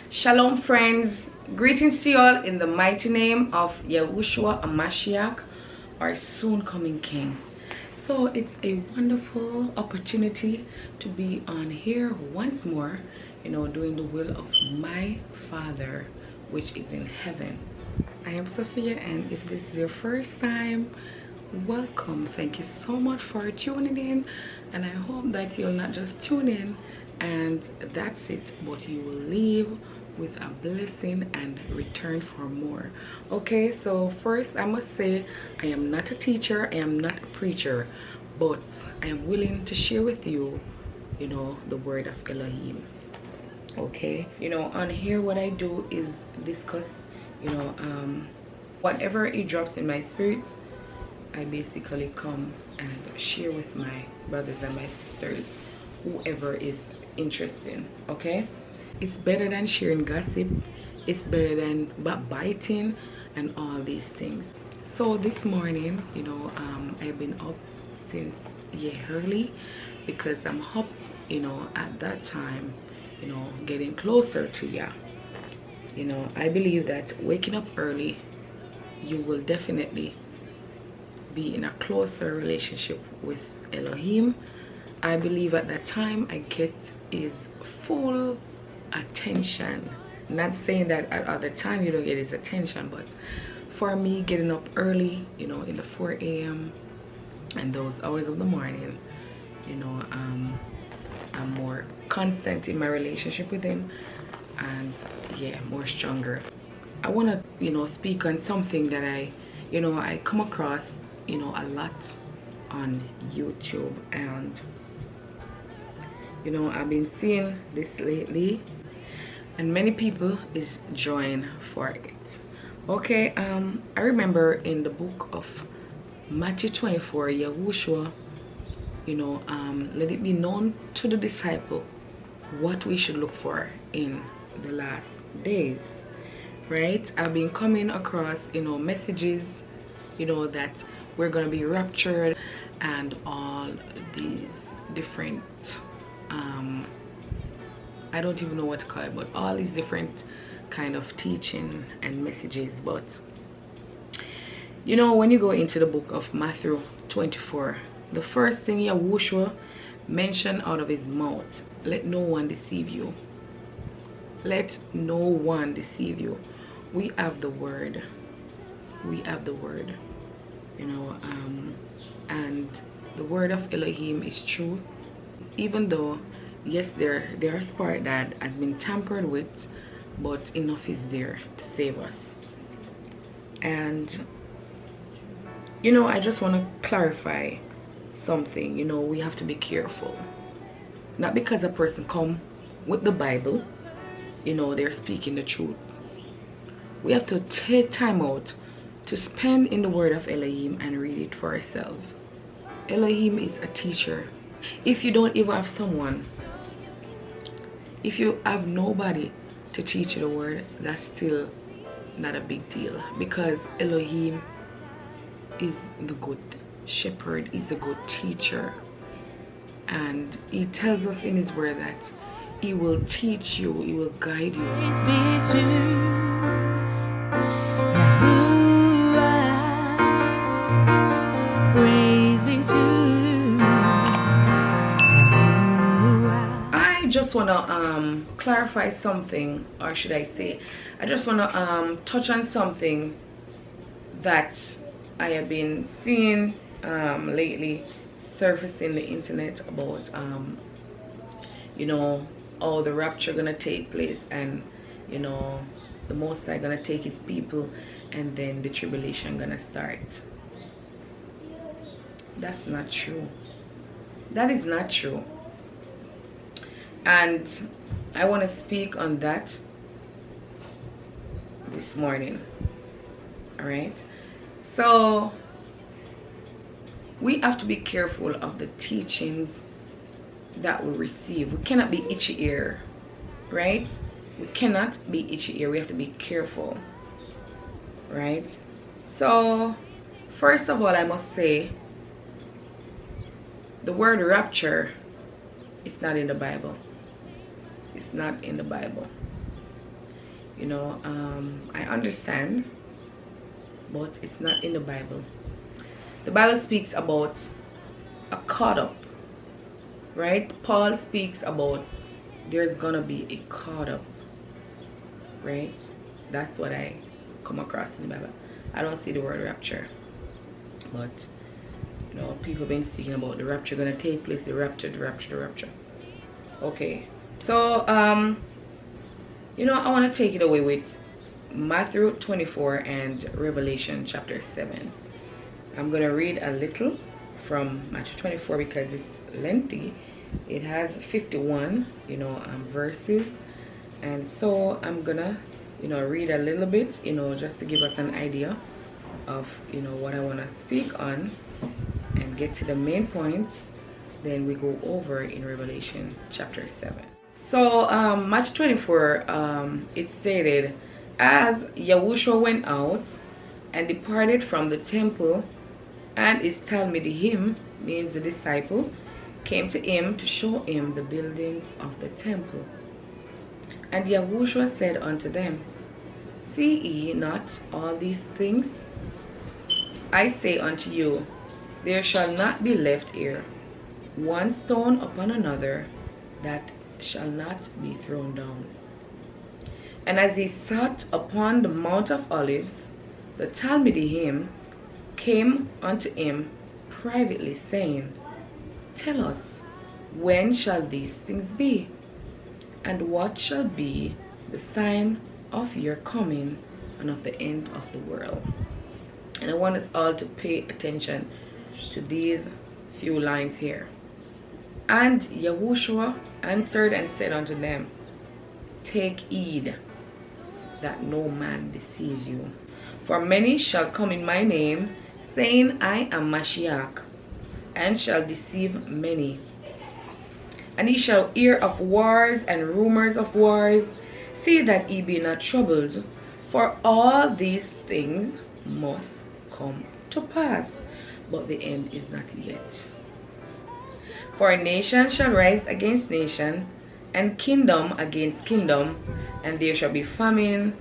Shalom, friends. Greetings to you all in the mighty name of Yahushua Amashiach, our soon coming King. So it's a wonderful opportunity to be on here once more, doing the will of my Father which is in heaven. I am Sophia, and if this is your first time, welcome. Thank you so much for tuning in, and I hope that you'll not just tune in and that's it, but you will leave with a blessing and return for more. Okay, so first I must say I am not a teacher, I am not a preacher, but I am willing to share with you, the word of Elohim. Okay, on here what I do is discuss, whatever it drops in my spirit, I basically come and share with my brothers and my sisters, whoever is interested. Okay, it's better than sharing gossip, it's better than backbiting and all these things. So this morning, I've been up since early, because I'm up, at that time, getting closer to ya. I believe that waking up early, you will definitely be in a closer relationship with Elohim. I believe at that time I get his full attention. Not saying that at other time you don't get his attention, but for me, getting up early, in the 4 a.m. and those hours of the morning, I'm more constant in my relationship with him, and more stronger. I want to speak on something that I come across a lot on YouTube, and I've been seeing this lately, and many people is joined for it. Okay, I remember in the book of Matthew 24, Yahushua, let it be known to the disciple what we should look for in the last days, right? I've been coming across messages that we're gonna be raptured and all these different I don't even know what to call it, but all these different kind of teaching and messages. But when you go into the book of Matthew 24, the first thing Yahushua mentioned out of his mouth, let no one deceive you. Let no one deceive you. We have the word. We have the word. And the word of Elohim is true. Even though, yes, there is part that has been tampered with, but enough is there to save us. And I just want to clarify something. We have to be careful. Not because a person come with the Bible, they're speaking the truth. We have to take time out to spend in the word of Elohim and read it for ourselves. Elohim is a teacher. If you don't even have someone, if you have nobody to teach you the word, that's still not a big deal, because Elohim is the good shepherd, is a good teacher, and he tells us in his word that he will teach you, he will guide you. Praise be to Yahuwah. Praise be to I just want to clarify something, or should I say, I just want to touch on something that I have been seeing lately surfacing the internet about how the rapture gonna take place, and the Most High gonna take his people, and then the tribulation gonna start. That's not true. That is not true. And I want to speak on that this morning. Alright, so we have to be careful of the teachings that we receive. We cannot be itchy ear, right? We cannot be itchy ear. We have to be careful, right? So first of all, I must say the word rapture is not in the Bible. It's not in the Bible. You know, I understand, but it's not in the Bible. The Bible speaks about a caught up, right? Paul speaks about there's gonna be a caught up, right? That's what I come across in the Bible. I don't see the word rapture, but you know, people have been speaking about the rapture gonna take place, the rapture. Okay, so you know, I want to take it away with Matthew 24 and Revelation chapter 7. I'm gonna read a little from Matthew 24 because it's lengthy. It has 51 verses, and so I'm gonna read a little bit, just to give us an idea of what I want to speak on and get to the main points. Then we go over in Revelation chapter 7. So Matthew 24, it stated, as Yahushua went out and departed from the temple, and his Talmidim, means the disciple, came to him to show him the buildings of the temple. And Yahushua said unto them, see ye not all these things? I say unto you, there shall not be left here one stone upon another that shall not be thrown down. And as he sat upon the Mount of Olives, the Talmidim came unto him privately, saying, tell us, when shall these things be? And what shall be the sign of your coming and of the end of the world? And I want us all to pay attention to these few lines here. And Yahushua answered and said unto them, take heed that no man deceives you. For many shall come in my name, saying, I am Mashiach, and shall deceive many. And ye shall hear of wars and rumors of wars. See that ye be not troubled, for all these things must come to pass, but the end is not yet. For nation shall rise against nation, and kingdom against kingdom, and there shall be famine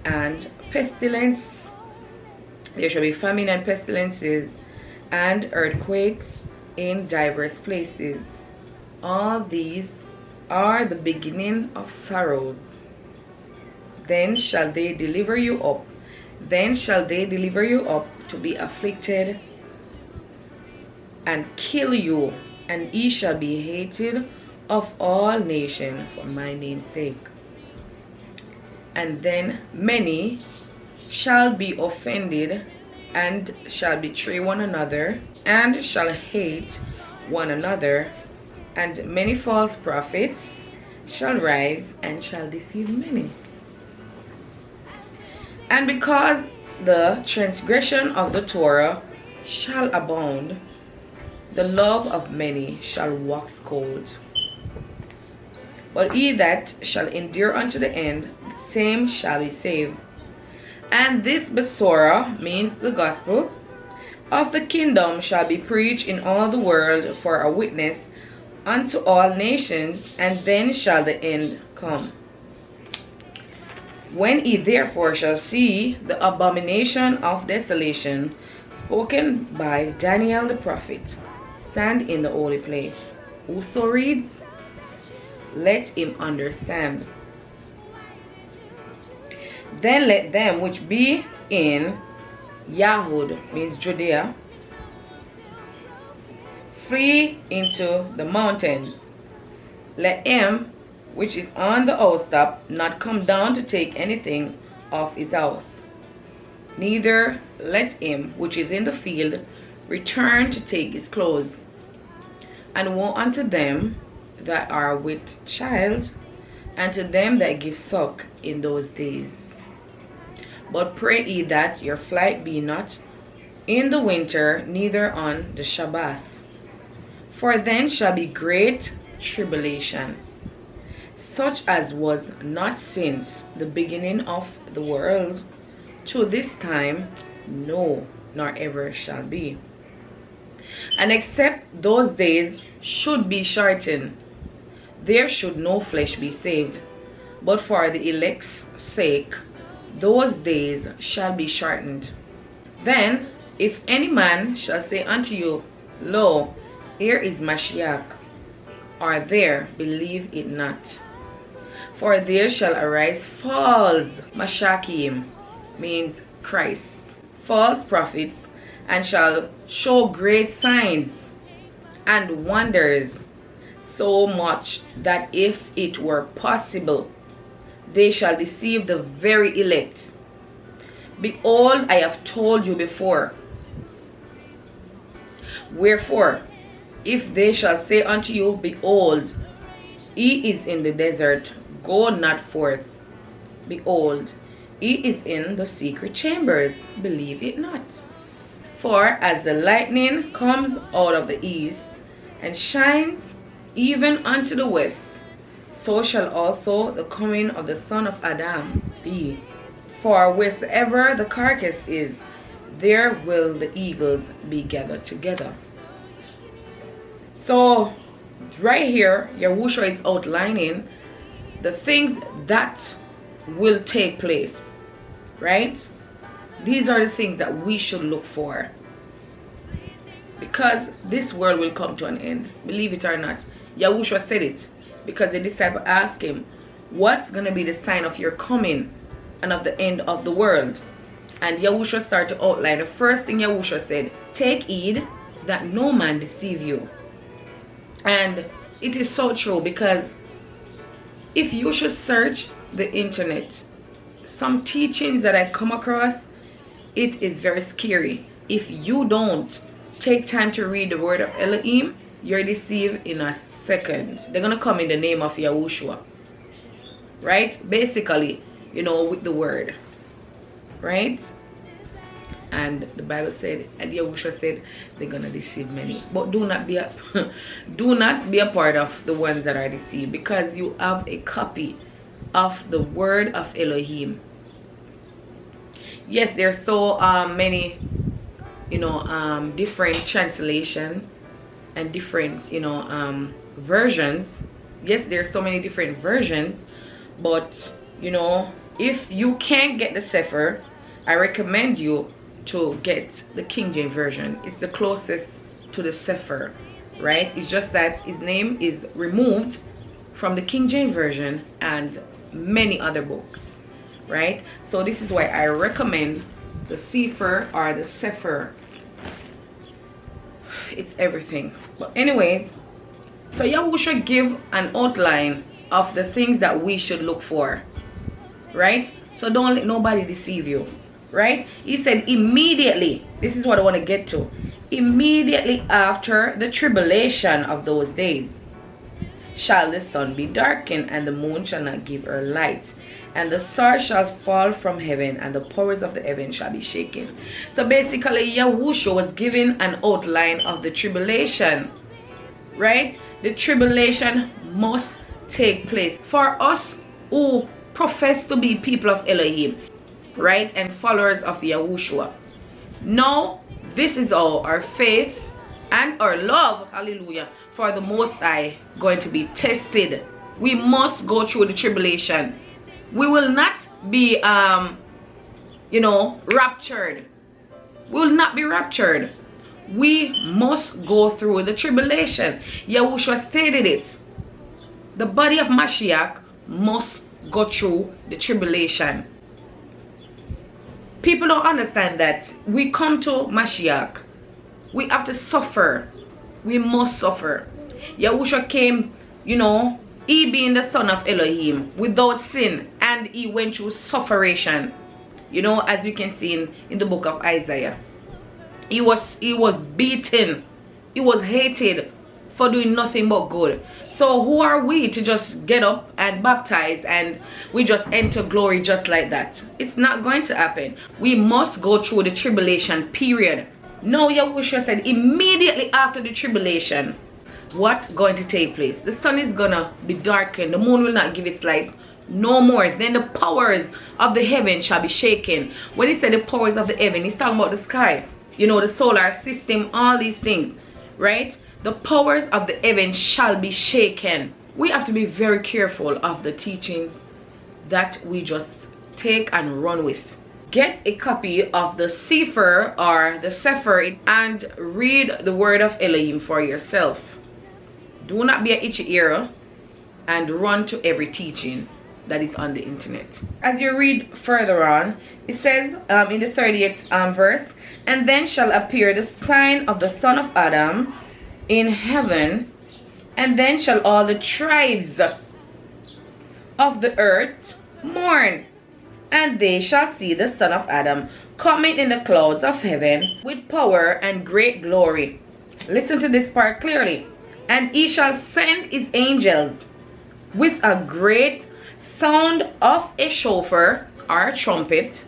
and pestilence. There shall be famine and pestilences, and earthquakes in diverse places. All these are the beginning of sorrows. Then shall they deliver you up. Then shall they deliver you up to be afflicted, and kill you, and ye shall be hated of all nations for my name's sake. And then many shall be offended, and shall betray one another, and shall hate one another, and many false prophets shall rise and shall deceive many. And because the transgression of the Torah shall abound, the love of many shall wax cold. But he that shall endure unto the end, the same shall be saved. And this Besorah, means the gospel of the kingdom, shall be preached in all the world for a witness unto all nations, and then shall the end come. When ye therefore shall see the abomination of desolation spoken by Daniel the prophet stand in the holy place, whoso reads, let him understand. Then let them which be in Yahud, means Judea, flee into the mountains. Let him which is on the housetop not come down to take anything of his house. Neither let him which is in the field return to take his clothes. And woe unto them that are with child, and to them that give suck in those days. But pray ye that your flight be not in the winter, neither on the Sabbath. For then shall be great tribulation, such as was not since the beginning of the world to this time, no, nor ever shall be. And except those days should be shortened, there should no flesh be saved. but for the elect's sake, those days shall be shortened. Then, if any man shall say unto you, Lo, here is Mashiach, or there, believe it not. For there shall arise false Mashiachim, means Christ, false prophets, and shall show great signs and wonders, so much that if it were possible, they shall deceive the very elect. Behold, I have told you before. Wherefore, if they shall say unto you, Behold, he is in the desert, go not forth. Behold, he is in the secret chambers, believe it not. For as the lightning comes out of the east, and shines even unto the west, so shall also the coming of the Son of Adam be. For wheresoever the carcass is, there will the eagles be gathered together. So, right here, Yahushua is outlining the things that will take place, right? These are the things that we should look for. Because this world will come to an end, believe it or not. Yahushua said it because the disciple asked him, what's going to be the sign of your coming and of the end of the world? And Yahushua started to outline. The first thing Yahushua said, take heed that no man deceive you. And it is so true, because if you should search the internet, some teachings that I come across, it is very scary. If you don't take time to read the word of Elohim, you're deceived in a second. They're going to come in the name of Yahushua. Right? Basically, you know, with the word. Right? And the Bible said, and Yahushua said, they're going to deceive many. But do not be a part of the ones that are deceived, because you have a copy of the word of Elohim. Yes, there's so many, you know, different translation and different, you know, versions. Yes, there's so many different versions, but you know, if you can't get the CEPHER, I recommend you to get the King James version. It's the closest to the CEPHER, right? It's just that his name is removed from the King James version and many other books, right? So this is why I recommend the CEPHER or the CEPHER. It's everything. But anyways, so Yahushua give an outline of the things that we should look for, right? So don't let nobody deceive you, right? He said immediately, this is what I want to get to, immediately after the tribulation of those days shall the sun be darkened, and the moon shall not give her light, and the stars shall fall from heaven, and the powers of the heaven shall be shaken. So basically, Yahushua was giving an outline of the tribulation, right? The tribulation must take place for us who profess to be people of Elohim, right, and followers of Yahushua. Now, this is all our faith and our love, hallelujah, for the Most High going to be tested. We must go through the tribulation. We will not be, you know, raptured. We will not be raptured. We must go through the tribulation. Yahushua stated it. The body of Mashiach must go through the tribulation. People don't understand that. We come to Mashiach, we have to suffer. We must suffer. Yahushua came, you know, he being the son of Elohim without sin, and he went through sufferation, you know, as we can see in the book of Isaiah. He was beaten, he was hated for doing nothing but good. So who are we to just get up and baptize and we just enter glory just like that? It's not going to happen. We must go through the tribulation period. Now Yahushua said immediately after the tribulation, what's going to take place? The sun is gonna be darkened, the moon will not give its light no more. Then the powers of the heaven shall be shaken. When he said the powers of the heaven, he's talking about the sky, you know, the solar system, all these things, right? The powers of the heaven shall be shaken. We have to be very careful of the teachings that we just take and run with. Get a copy of the CEPHER or the CEPHER and read the word of Elohim for yourself. Do not be an itchy ear and run to every teaching that is on the internet. As you read further on, it says in the 38th verse, and then shall appear the sign of the son of Adam in heaven, and then shall all the tribes of the earth mourn, and they shall see the son of Adam coming in the clouds of heaven with power and great glory. Listen to this part clearly. And he shall send his angels with a great sound of a shofar or a trumpet,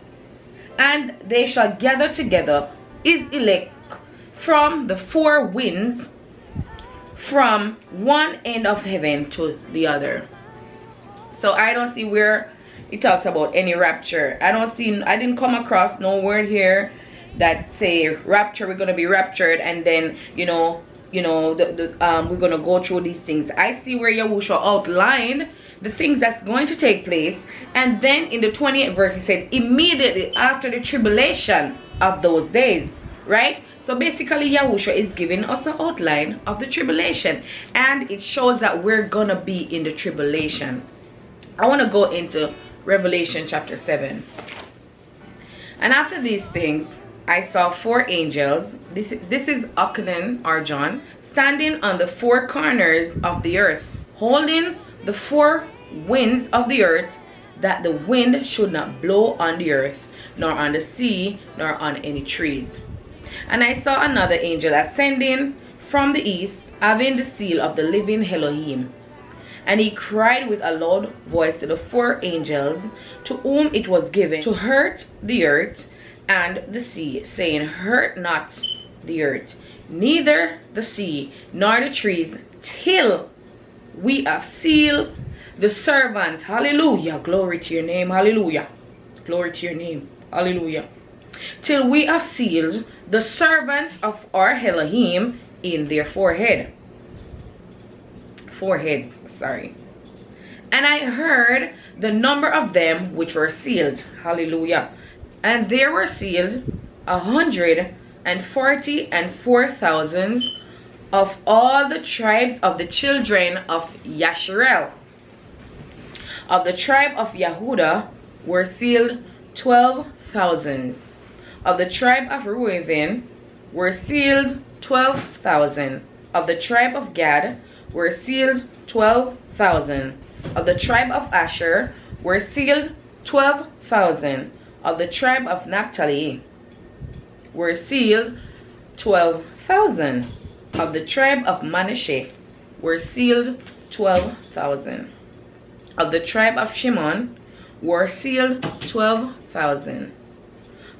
and they shall gather together his elect from the four winds, from one end of heaven to the other. So I don't see where it talks about any rapture. I didn't come across no word here that say rapture, we're going to be raptured, and then we're going to go through these things. I see where Yahushua outlined the things that's going to take place, and then in the 28th verse he said immediately after the tribulation of those days, right? So basically Yahushua is giving us an outline of the tribulation, and it shows that we're gonna be in the tribulation. I want to go into Revelation chapter 7. And after these things I saw four angels. This is Akhenan or John, standing on the four corners of the earth, holding the four winds of the earth, that the wind should not blow on the earth, nor on the sea, nor on any trees. And I saw another angel ascending from the east, having the seal of the living Elohim. And he cried with a loud voice to the four angels, to whom it was given to hurt the earth and the sea, saying, hurt not the earth, neither the sea, nor the trees, till we have sealed the servant. Hallelujah. Glory to your name. Hallelujah. Glory to your name. Hallelujah. Till we have sealed the servants of our Elohim in their foreheads. Sorry. And I heard the number of them which were sealed. Hallelujah. And there were sealed 144,000 of all the tribes of the children of Yasharel. Of the tribe of Yehuda were sealed 12,000. Of the tribe of Reuben were sealed 12,000. Of the tribe of Gad were sealed 12,000. Of the tribe of Asher were sealed 12,000. Of the tribe of Naphtali were sealed 12,000. Of the tribe of Manasseh were sealed 12,000. Of the tribe of Shimon were sealed 12,000.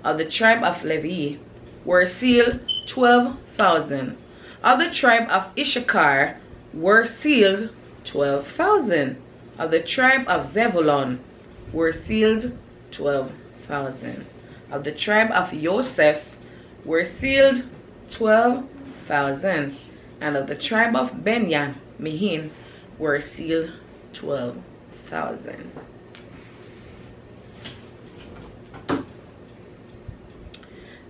Of the tribe of Levi were sealed 12,000. Of the tribe of Issachar were sealed 12,000. Of the tribe of Zebulun were sealed 12,000. Of the tribe of Joseph were sealed 12,000. And of the tribe of Benjamin were sealed 12,000.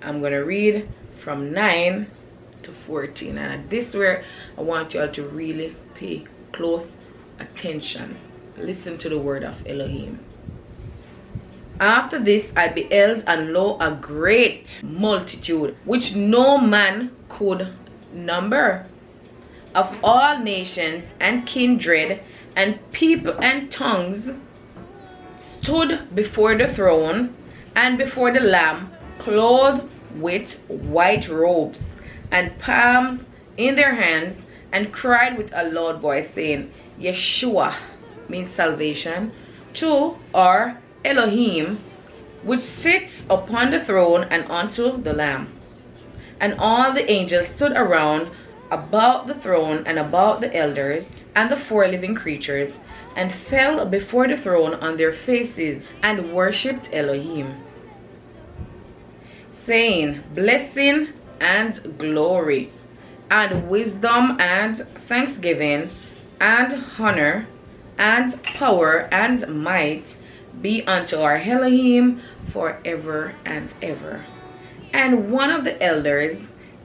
I'm going to read from 9 to 14, and this is where I want you all to really pay close attention. Listen to the word of Elohim. After this I beheld, and lo, a great multitude, which no man could number, of all nations and kindred and people and tongues, stood before the throne and before the Lamb, clothed with white robes and palms in their hands, and cried with a loud voice, saying, Yeshua, means salvation, to our Elohim, which sits upon the throne, and unto the Lamb. And all the angels stood around about the throne and about the elders and the four living creatures, and fell before the throne on their faces, and worshipped Elohim, saying, blessing and glory and wisdom and thanksgiving and honor and power and might be unto our Elohim forever and ever. And one of the elders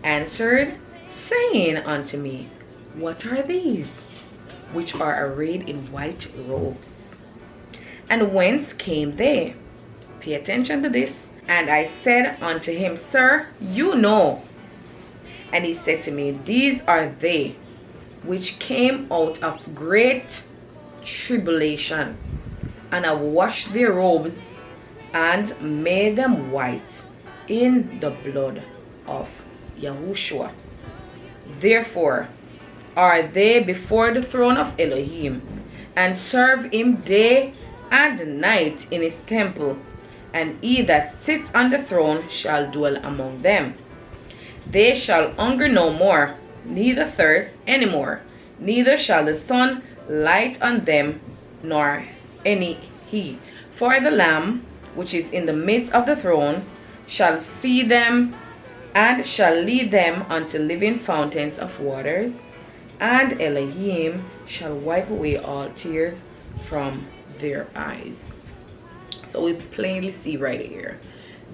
answered, saying unto me, What are these, which are arrayed in white robes? And whence came they? Pay attention to this. And I said unto him, Sir, you know. And he said to me, These are they which came out of great tribulation, and have washed their robes, and made them white in the blood of Yahushua. Therefore are they before the throne of Elohim, and serve him day and night in his temple, and he that sits on the throne shall dwell among them. They shall hunger no more, neither thirst any more, neither shall the sun light on them, nor any heat. For the Lamb, which is in the midst of the throne, shall feed them, and shall lead them unto living fountains of waters, and Elohim shall wipe away all tears from their eyes. So we plainly see right here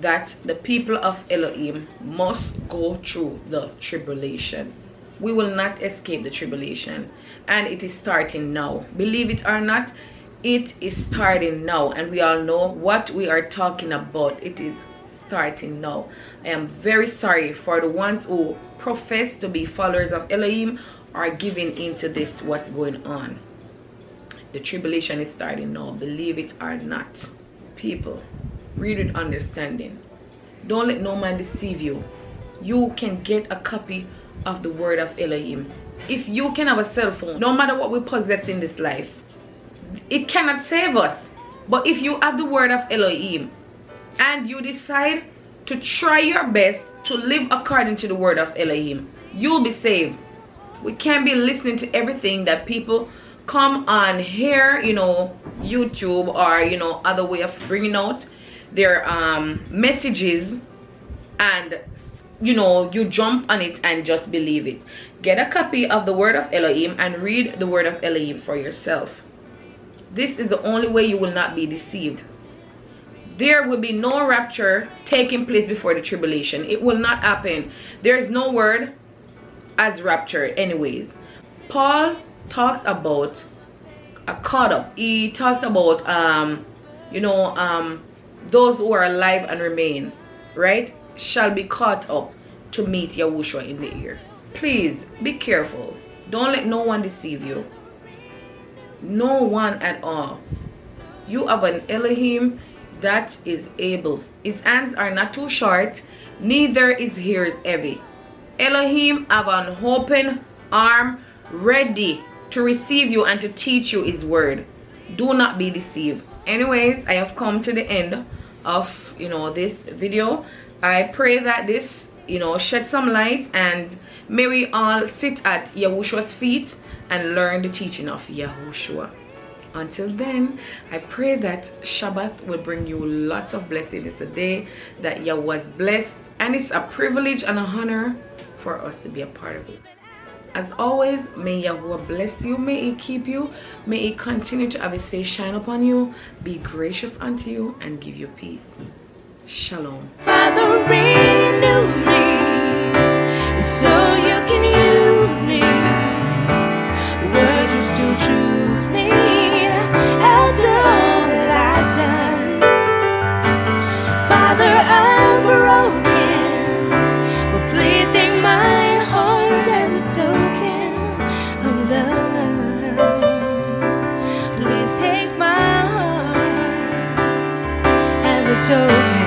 that the people of Elohim must go through the tribulation. We will not escape the tribulation, and it is starting now. Believe it or not, it is starting now, and we all know what we are talking about. It is starting now. I am very sorry for the ones who profess to be followers of Elohim are giving into this, what's going on. The tribulation is starting now, believe it or not. People, read with understanding. Don't let no man deceive you. You can get a copy of the word of Elohim. If you can have a cell phone, no matter what we possess in this life, it cannot save us. But if you have the word of Elohim and you decide to try your best to live according to the word of Elohim, you'll be saved. We can't be listening to everything that people come on here, YouTube, or other way of bringing out their messages, and you jump on it and just believe it. Get a copy of the word of Elohim and read the word of Elohim for yourself. This is the only way you will not be deceived. There will be no rapture taking place before the tribulation. It will not happen. There is no word as rapture anyways. Paul talks about a caught up. He talks about those who are alive and remain, right, shall be caught up to meet Yahushua in the air. Please be careful. Don't let no one deceive you. No one at all. You have an Elohim that is able. His hands are not too short, neither is his heavy. Elohim have an open arm ready to receive you and to teach you his word. Do not be deceived. Anyways, I have come to the end of this video. I pray that this shed some light, and may we all sit at Yahushua's feet and learn the teaching of Yahushua. Until then, I pray that Shabbat will bring you lots of blessings. It's a day that Yah was blessed, and it's a privilege and an honor for us to be a part of it. As always, may Yahuwah bless you, may he keep you, may he continue to have his face shine upon you, be gracious unto you, and give you peace. Shalom. Father, renew me so you can use me. Would you still choose me after all that I've done? Father, I'm broken, but please take my heart as a token of love. Please take my heart as a token.